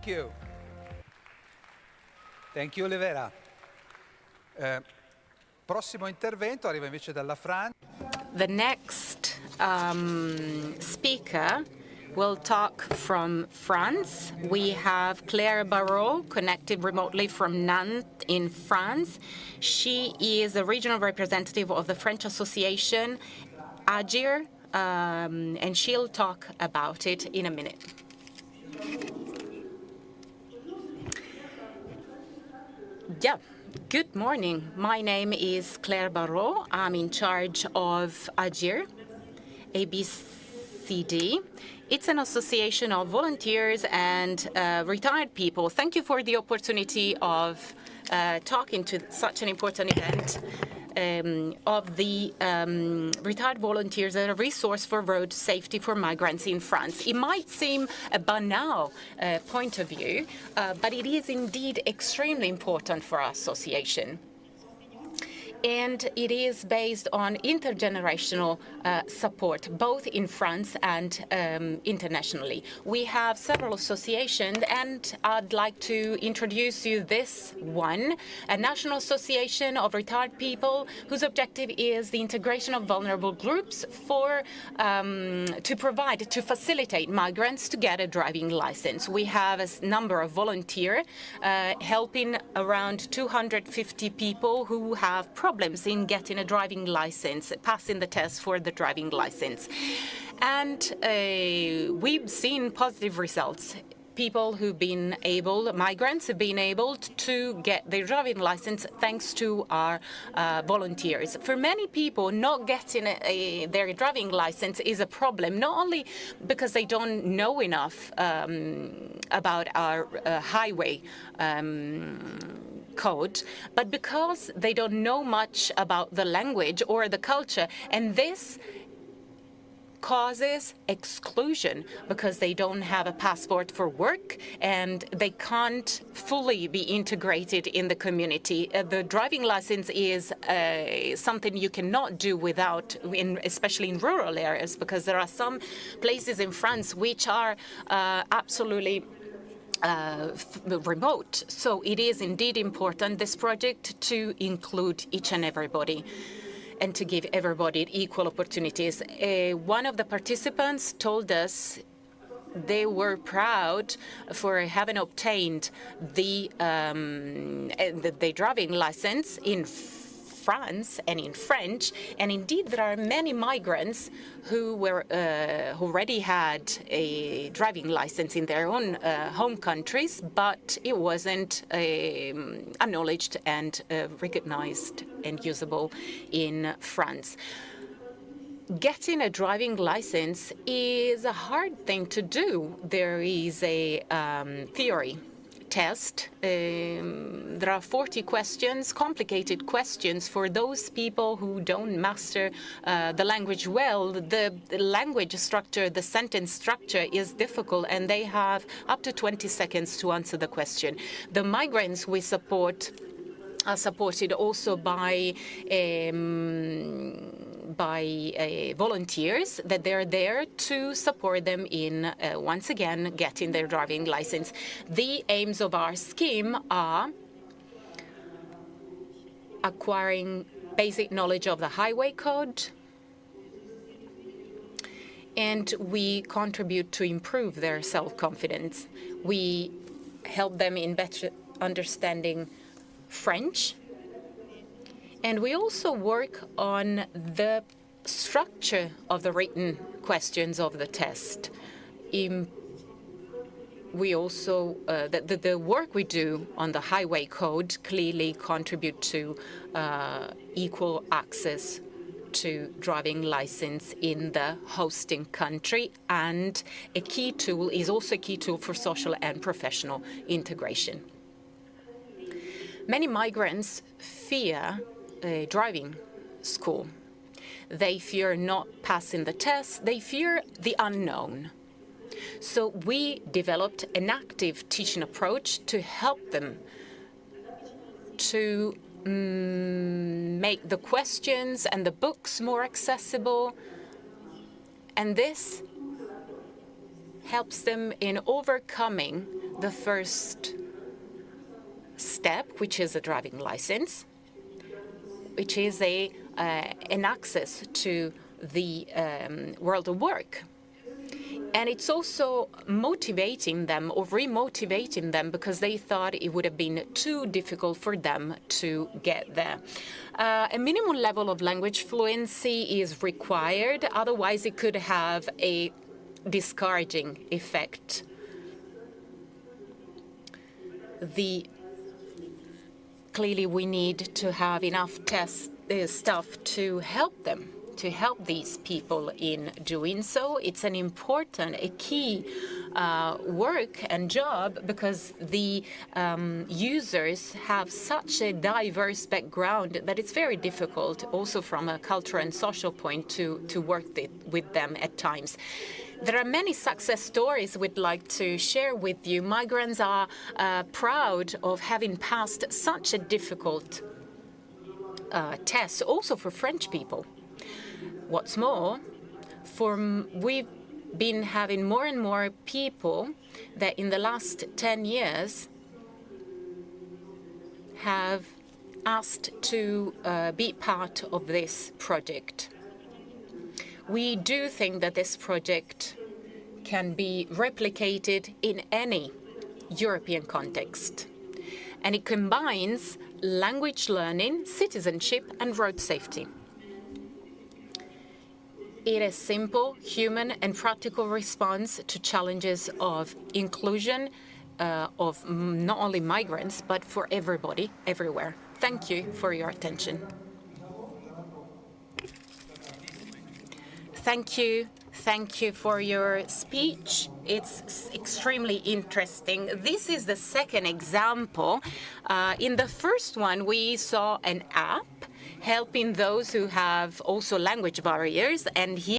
you. Thank you, Olivera. Prossimo intervento arriva invece dalla Francia. The next speaker will talk from France. We have Claire Barrault, connected remotely from Nantes in France. She is a regional representative of the French association AGIR, and she'll talk about it in a minute. Yeah. Good morning. My name is Claire Barrault. I'm in charge of AGIR, ABCD. It's an association of volunteers and retired people. Thank you for the opportunity of talking to such an important event of the retired volunteers as a resource for road safety for migrants in France. It might seem a banal point of view, but it is indeed extremely important for our association. And it is based on intergenerational support, both in France and internationally. We have several associations, and I'd like to introduce you this one, a national association of retired people whose objective is the integration of vulnerable groups to facilitate migrants to get a driving license. We have a number of volunteers helping around 250 people who have problems in getting a driving license, passing the test for the driving license. And we've seen positive results. Migrants have been able to get their driving license thanks to our volunteers. For many people, not getting their driving license is a problem, not only because they don't know enough about our highway code, but because they don't know much about the language or the culture. And this causes exclusion because they don't have a passport for work and they can't fully be integrated in the community. The driving license is something you cannot do without, especially in rural areas, because there are some places in France which are absolutely remote. So it is indeed important, this project, to include each and everybody and to give everybody equal opportunities. One of the participants told us they were proud for having obtained the driving license in France and in French, and indeed there are many migrants who already had a driving license in their own home countries, but it wasn't acknowledged and recognized and usable in France. Getting a driving license is a hard thing to do. There is a theory test. There are 40 questions, complicated questions for those people who don't master the language well. The language structure, the sentence structure is difficult, and they have up to 20 seconds to answer the question. The migrants we support are supported also by volunteers, that they're there to support them in, once again, getting their driving license. The aims of our scheme are acquiring basic knowledge of the highway code, and we contribute to improve their self-confidence. We help them in better understanding French, and we also work on the structure of the written questions of the test. We also, the work we do on the highway code clearly contribute to equal access to driving license in the hosting country, and a key tool is also a key tool for social and professional integration. Many migrants fear driving school. They fear not passing the test. They fear the unknown. So we developed an active teaching approach to help them to make the questions and the books more accessible. And this helps them in overcoming the first step, which is a driving license, which is an access to the world of work. And it's also motivating them or remotivating them because they thought it would have been too difficult for them to get there. A minimum level of language fluency is required, otherwise it could have a discouraging effect. Clearly, we need to have enough staff to help them, to help these people in doing so. It's an important, a key work and job because the users have such a diverse background that it's very difficult, also from a cultural and social point, to work with them at times. There are many success stories we'd like to share with you. Migrants are proud of having passed such a difficult test, also for French people. What's more, we've been having more and more people that in the last 10 years have asked to be part of this project. We do think that this project can be replicated in any European context, and it combines language learning, citizenship, and road safety. It is a simple, human, and practical response to challenges of inclusion of not only migrants, but for everybody, everywhere. Thank you for your attention. Thank you. Thank you for your speech. It's extremely interesting. This is the second example. In the first one, we saw an app helping those who have also language barriers, and here